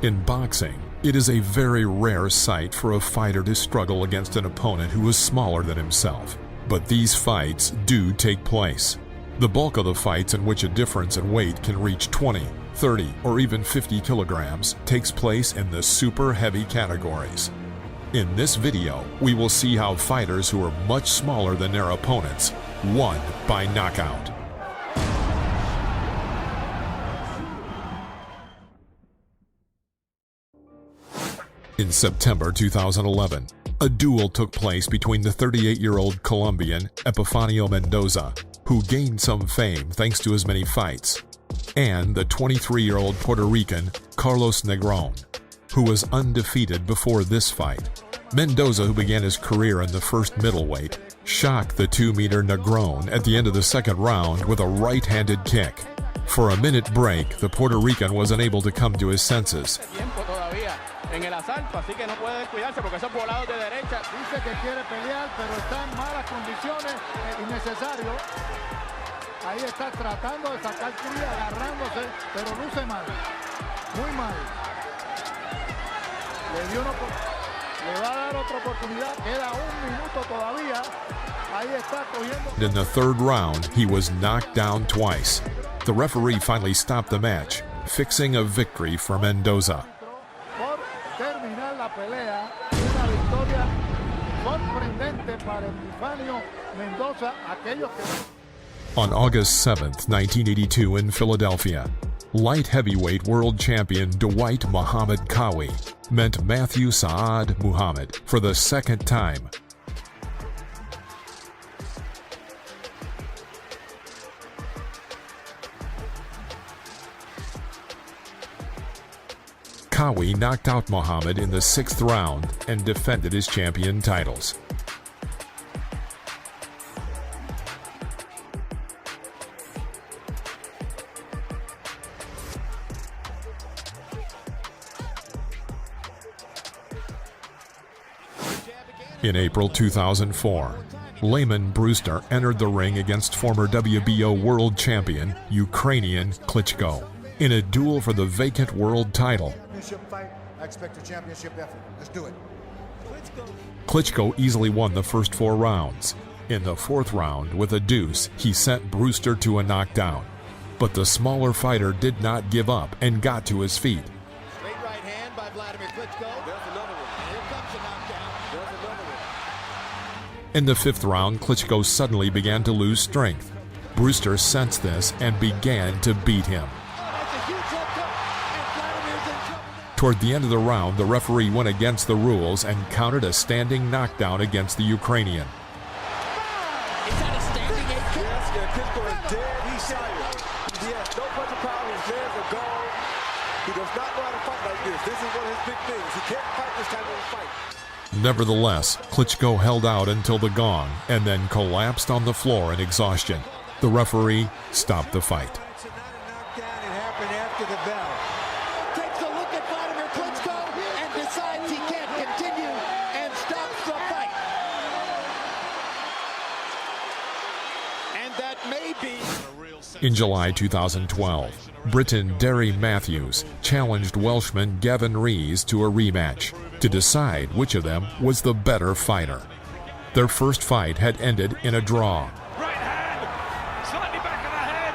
In boxing, it is a very rare sight for a fighter to struggle against an opponent who is smaller than himself. But these fights do take place. The bulk of the fights in which a difference in weight can reach 20, 30, or even 50 kilograms takes place in the super heavy categories. In this video, we will see how fighters who are much smaller than their opponents won by knockout. In September 2011, a duel took place between the 38-year-old Colombian Epifanio Mendoza, who gained some fame thanks to his many fights, and the 23-year-old Puerto Rican Carlos Negron, who was undefeated before this fight. Mendoza, who began his career in the first middleweight, shocked the 2-meter Negron at the end of the second round with a right-handed kick. For a minute break, the Puerto Rican was unable to come to his senses. En el asalto, así que no puede descuidarse porque esos volados de derecha. Dice que quiere pelear, pero está en malas condiciones, innecesario. Ahí está tratando de sacar cría, agarrándose, pero luce mal, muy mal. Le va a dar otra oportunidad, queda un minuto todavía. Ahí está cogiendo. In the third round, he was knocked down twice. The referee finally stopped the match, fixing a victory for Mendoza. Terminar la pelea, una victoria sorprendente para Epifanio Mendoza, aquellos que... On August 7th, 1982 in Philadelphia, light heavyweight world champion Dwight Muhammad Qawi met Matthew Saad Muhammad for the second time. Qawi knocked out Muhammad in the 6th round and defended his champion titles. In April 2004, Lemon Brewster entered the ring against former WBO world champion Ukrainian Klitschko in a duel for the vacant world title. Fight. I expect a championship effort. Let's do it. Klitschko easily won the first 4 rounds. In the 4th round, with a deuce, he sent Brewster to a knockdown. But the smaller fighter did not give up and got to his feet. Straight right hand by Vladimir Klitschko. There's another one. Here comes a knockdown. There's another one. In the 5th round, Klitschko suddenly began to lose strength. Brewster sensed this and began to beat him. Toward the end of the round, the referee went against the rules and counted a standing knockdown against the Ukrainian. Is that a standing 8 count? Yes, Klitschko is dead. He's tired. He has no punch of power. His hands are gone. He does not know how to fight like this. This is one of his big things. He can't fight this type of fight. Nevertheless, Klitschko held out until the gong and then collapsed on the floor in exhaustion. The referee stopped the fight. It's not a knockdown. It happened after the bell. Takes a look at Vladimir Klitschko and decides he can't continue and stops the fight. And that may be... In July 2012, Briton Derry Matthews challenged Welshman Gavin Rees to a rematch to decide which of them was the better fighter. Their first fight had ended in a draw. Right hand, slightly back of the head.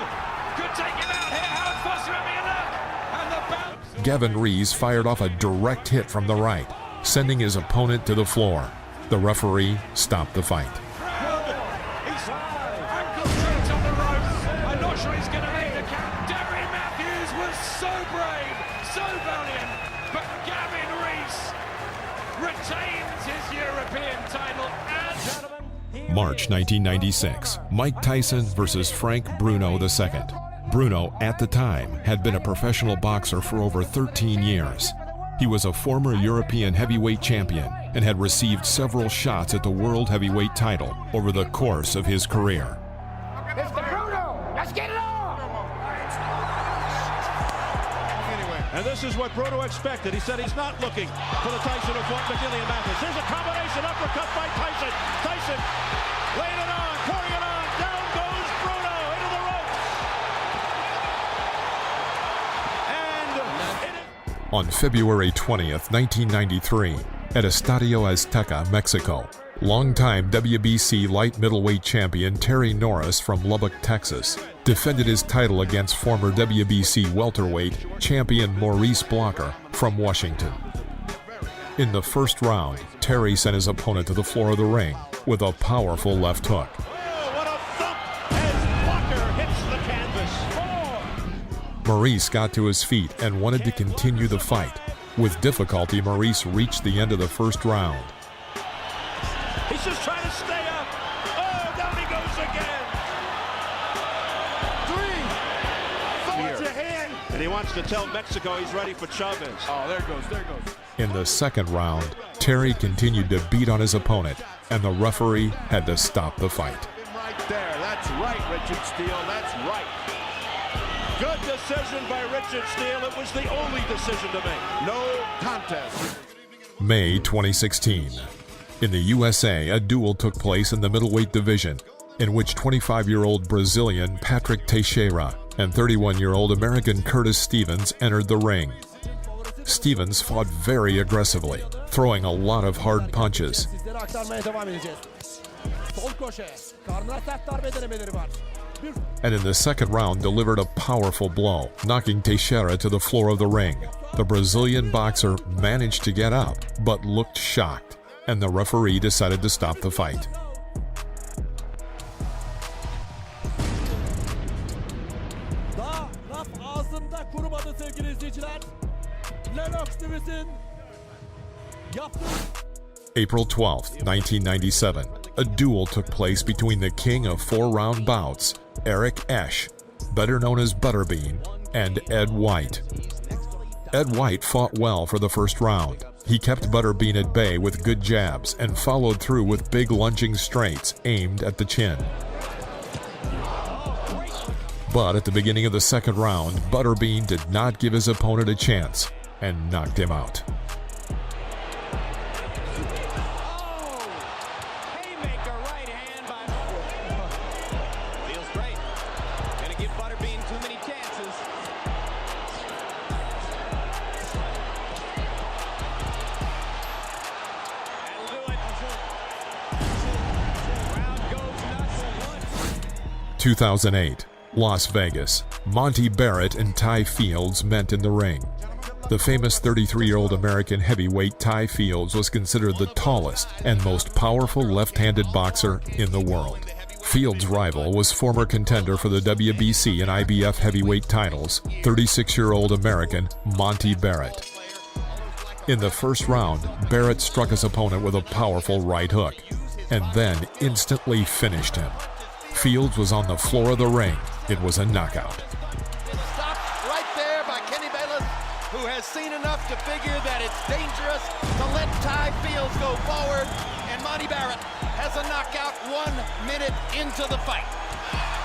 Could take him out here. Howard Foster having a look. And the bounce. Gavin Rees fired off a direct hit from the right, sending his opponent to the floor. The referee stopped the fight. He's ankle straight on the ropes. I'm not sure he's going to make the count. Derry Matthews was so brave, so valiant, but Gavin Rees retains his European title. And gentlemen, March 1996, Mike Tyson versus Frank Bruno II. Bruno, at the time, had been a professional boxer for over 13 years. He was a former European heavyweight champion and had received several shots at the world heavyweight title over the course of his career. It's the Bruno. Let's get it on. And this is what Bruno expected. He said he's not looking for the Tyson who fought McGillian Mathis. There's a combination uppercut by Tyson. Tyson laying it on, pouring it on. Down goes Bruno into the ropes. And On February 20th, 1993, at Estadio Azteca, Mexico, longtime WBC light middleweight champion Terry Norris from Lubbock, Texas, defended his title against former WBC welterweight champion Maurice Blocker from Washington. In the first round, Terry sent his opponent to the floor of the ring with a powerful left hook. What a thump as Blocker hits the canvas. Maurice got to his feet and wanted to continue the fight. With difficulty, Maurice reached the end of the first round. He's just trying to stay up. Oh, down he goes again. 3. Forward your hand. And he wants to tell Mexico he's ready for Chavez. Oh, there it goes, there it goes. In the second round, Terry continued to beat on his opponent, and the referee had to stop the fight. Right there. That's right, Richard Steele. That's right. Good decision by Richard Steele. It was the only decision to make. No contest. May 2016. In the USA, a duel took place in the middleweight division, in which 25-year-old Brazilian Patrick Teixeira and 31-year-old American Curtis Stevens entered the ring. Stevens fought very aggressively, throwing a lot of hard punches. And in the second round delivered a powerful blow, knocking Teixeira to the floor of the ring. The Brazilian boxer managed to get up, but looked shocked, and the referee decided to stop the fight. April 12, 1997, a duel took place between the king of four-round bouts, Eric Esch, better known as Butterbean, and Ed White. Ed White fought well for the first round. He kept Butterbean at bay with good jabs and followed through with big lunging straights aimed at the chin. But at the beginning of the second round, Butterbean did not give his opponent a chance and knocked him out. In 2008, Las Vegas, Monty Barrett and Ty Fields met in the ring. The famous 33-year-old American heavyweight Ty Fields was considered the tallest and most powerful left-handed boxer in the world. Fields' rival was former contender for the WBC and IBF heavyweight titles, 36-year-old American Monty Barrett. In the first round, Barrett struck his opponent with a powerful right hook, and then instantly finished him. Fields was on the floor of the ring. It was a knockout. Stopped right there by Kenny Bayless, who has seen enough to figure that it's dangerous to let Ty Fields go forward, and Monty Barrett has a knockout 1 minute into the fight.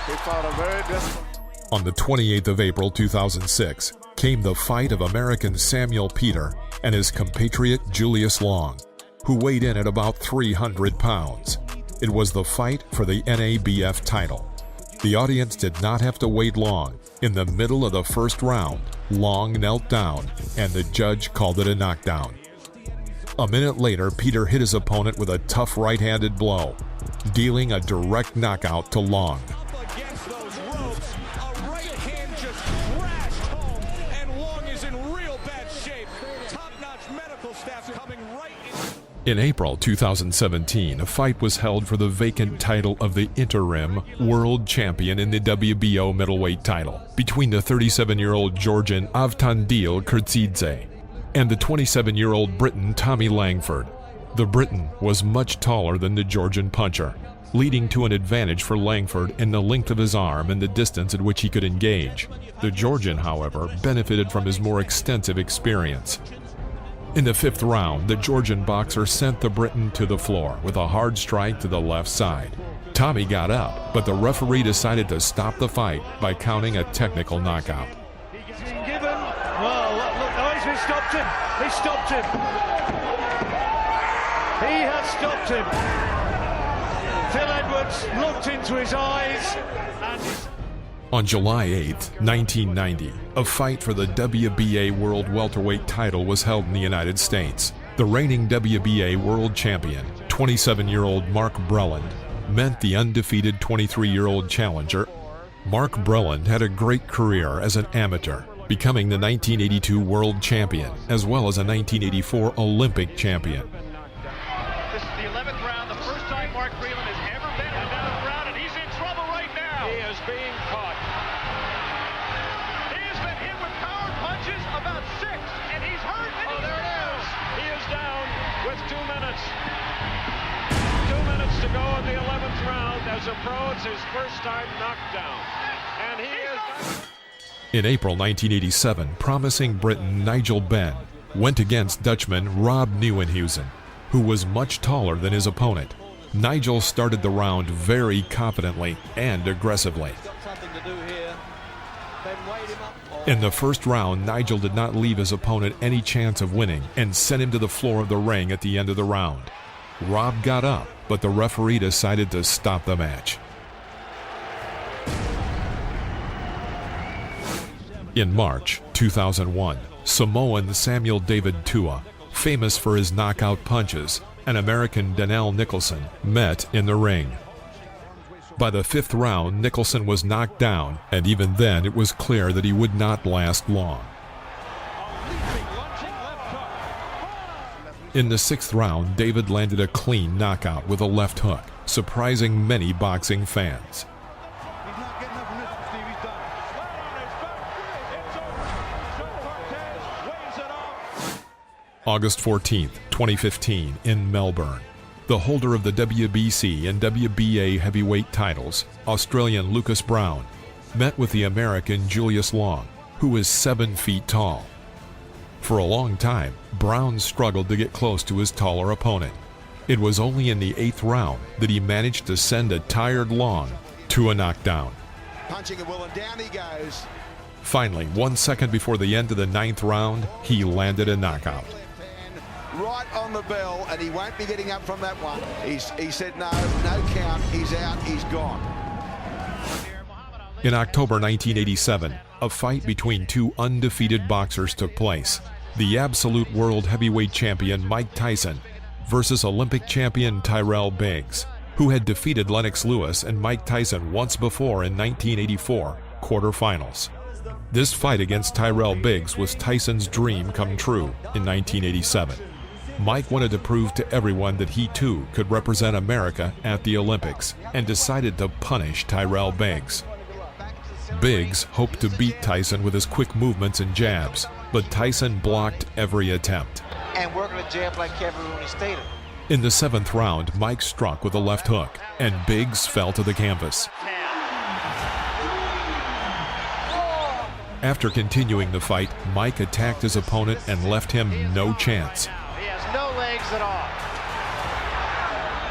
He fought a very disciplined. On the 28th of April 2006 came the fight of American Samuel Peter and his compatriot Julius Long, who weighed in at about 300 pounds. It was the fight for the NABF title. The audience did not have to wait long. In the middle of the first round, Long knelt down, and the judge called it a knockdown. A minute later, Peter hit his opponent with a tough right-handed blow, dealing a direct knockout to Long. Against those ropes, a right hand just crashed home, and Long is in real bad shape. Top-notch medical staff coming right in. In April 2017, a fight was held for the vacant title of the interim world champion in the WBO middleweight title between the 37-year-old Georgian Avtandil Kurtzidze and the 27-year-old Briton Tommy Langford. The Briton was much taller than the Georgian puncher, leading to an advantage for Langford in the length of his arm and the distance at which he could engage. The Georgian, however, benefited from his more extensive experience. In the fifth round, the Georgian boxer sent the Briton to the floor with a hard strike to the left side. Tommy got up, but the referee decided to stop the fight by counting a technical knockout. He's been given. Well, look, he's stopped him. He stopped him. He has stopped him. Phil Edwards looked into his eyes and... On July 8, 1990, a fight for the WBA World Welterweight title was held in the United States. The reigning WBA World Champion, 27-year-old Mark Breland, met the undefeated 23-year-old challenger. Mark Breland had a great career as an amateur, becoming the 1982 World Champion, as well as a 1984 Olympic champion. This is the 11th round, the first time Mark Breland has ever been in another round, and he's in trouble right now. He is being caught. He has been hit with power punches, about 6, and he's hurt. And there it is. He is down with 2 minutes. 2 minutes to go in the 11th round. As a pro, it's his first time knocked down. And he is... In April 1987, promising Briton Nigel Benn went against Dutchman Rob Nieuwenhuizen, who was much taller than his opponent. Nigel started the round very confidently and aggressively. In the first round, Nigel did not leave his opponent any chance of winning and sent him to the floor of the ring at the end of the round. Rob got up, but the referee decided to stop the match. In March 2001, Samoan Samuel David Tua, famous for his knockout punches, and American Donnell Nicholson met in the ring. By the 5th round, Nicholson was knocked down, and even then it was clear that he would not last long. In the 6th round, David landed a clean knockout with a left hook, surprising many boxing fans. August 14, 2015, in Melbourne. The holder of the WBC and WBA heavyweight titles, Australian Lucas Brown, met with the American Julius Long, who is 7 feet tall. For a long time, Brown struggled to get close to his taller opponent. It was only in the 8th round that he managed to send a tired Long to a knockdown. Punching it well, and down he goes. Finally, 1 second before the end of the 9th round, he landed a knockout. Right on the bell, and he won't be getting up from that one. He said no count, he's out, he's gone. In October 1987, a fight between 2 undefeated boxers took place. The absolute world heavyweight champion Mike Tyson versus Olympic champion Tyrell Biggs, who had defeated Lennox Lewis and Mike Tyson once before in 1984 quarterfinals. This fight against Tyrell Biggs was Tyson's dream come true in 1987. Mike wanted to prove to everyone that he too could represent America at the Olympics and decided to punish Tyrell Biggs. Biggs hoped to beat Tyson with his quick movements and jabs, but Tyson blocked every attempt. And working a jab like Kevin Rooney stated. In the 7th round, Mike struck with a left hook, and Biggs fell to the canvas. After continuing the fight, Mike attacked his opponent and left him no chance. He has no legs at all.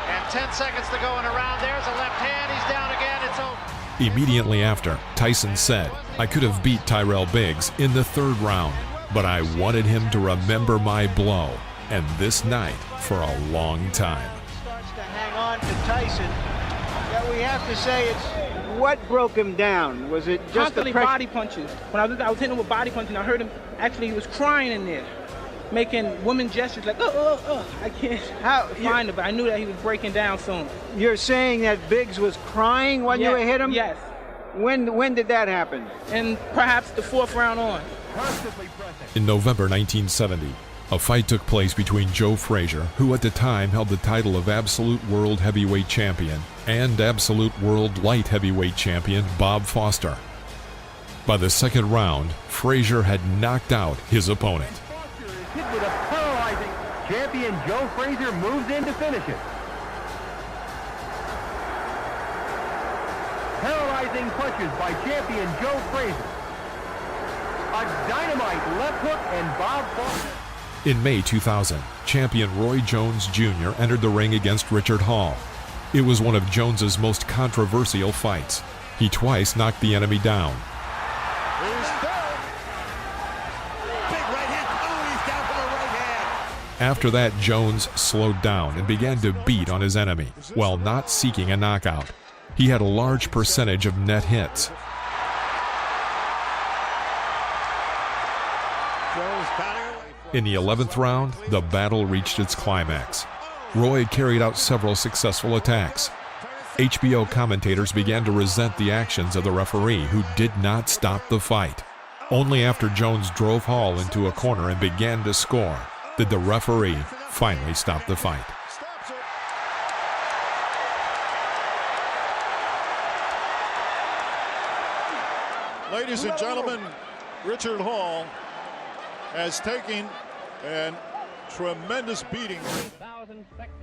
And 10 seconds to go in a round. There's a left hand. He's down again. It's over. Immediately after, Tyson said, "I could have beat Tyrell Biggs in the 3rd round, but I wanted him to remember my blow, and this night for a long time." Starts to hang on to Tyson. Yeah, we have to say it's what broke him down. Was it just constantly the pressure? body punches? When I was hitting him with body punches, and I heard him, actually he was crying in there, making woman gestures like, I can't find it, but I knew that he was breaking down soon. You're saying that Biggs was crying when you hit him? Yes. When did that happen? And perhaps the 4th round on. In November 1970, a fight took place between Joe Frazier, who at the time held the title of Absolute World Heavyweight Champion, and Absolute World Light Heavyweight Champion Bob Foster. By the 2nd round, Frazier had knocked out his opponent. Hit with a paralyzing, champion Joe Frazier moves in to finish it. Paralyzing punches by champion Joe Frazier. A dynamite left hook and Bob Foster. In May 2000, champion Roy Jones Jr. entered the ring against Richard Hall. It was one of Jones's most controversial fights. He twice knocked the enemy down. After that, Jones slowed down and began to beat on his enemy, while not seeking a knockout. He had a large percentage of net hits. In the 11th round, the battle reached its climax. Roy carried out several successful attacks. HBO commentators began to resent the actions of the referee, who did not stop the fight. Only after Jones drove Hall into a corner and began to score did the referee finally stop the fight. Ladies and gentlemen, Richard Hall has taken a tremendous beating.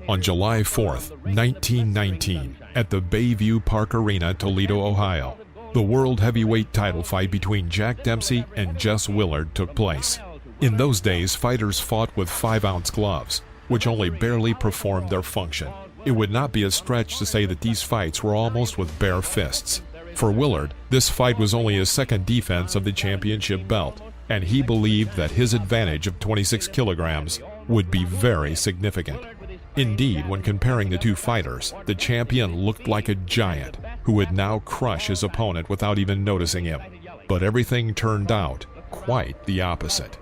On July 4th, 1919, at the Bayview Park Arena, Toledo, Ohio, the world heavyweight title fight between Jack Dempsey and Jess Willard took place. In those days, fighters fought with 5-ounce gloves, which only barely performed their function. It would not be a stretch to say that these fights were almost with bare fists. For Willard, this fight was only his second defense of the championship belt, and he believed that his advantage of 26 kilograms would be very significant. Indeed, when comparing the two fighters, the champion looked like a giant who would now crush his opponent without even noticing him. But everything turned out quite the opposite.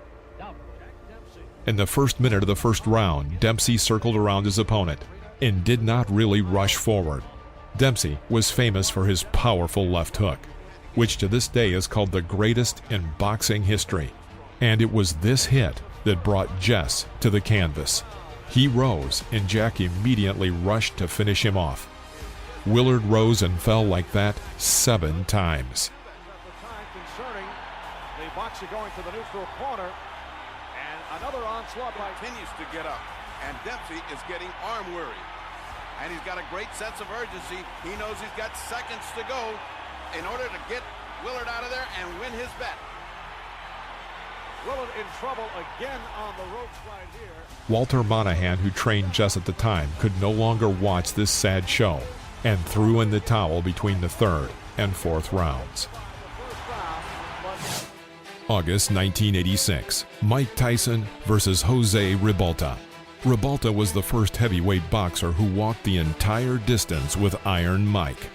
In the first minute of the first round, Dempsey circled around his opponent and did not really rush forward. Dempsey was famous for his powerful left hook, which to this day is called the greatest in boxing history. And it was this hit that brought Jess to the canvas. He rose, and Jack immediately rushed to finish him off. Willard rose and fell like that 7 times. The boxer going to the neutral corner, and another onslaught continues to get up, and Dempsey is getting arm weary. And he's got a great sense of urgency. He knows he's got seconds to go in order to get Willard out of there and win his bet. Willard in trouble again on the ropes right here. Walter Monahan, who trained Jess at the time, could no longer watch this sad show and threw in the towel between the 3rd and 4th rounds. August 1986, Mike Tyson versus Jose Ribalta. Ribalta was the first heavyweight boxer who walked the entire distance with Iron Mike.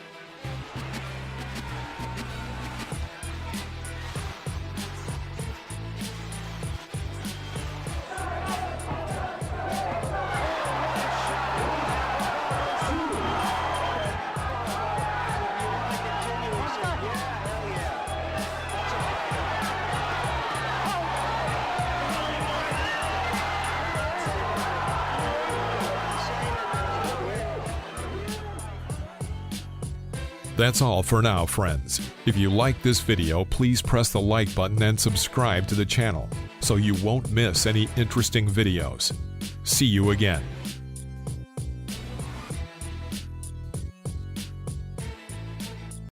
That's all for now, friends. If you like this video, please press the like button and subscribe to the channel so you won't miss any interesting videos. See you again.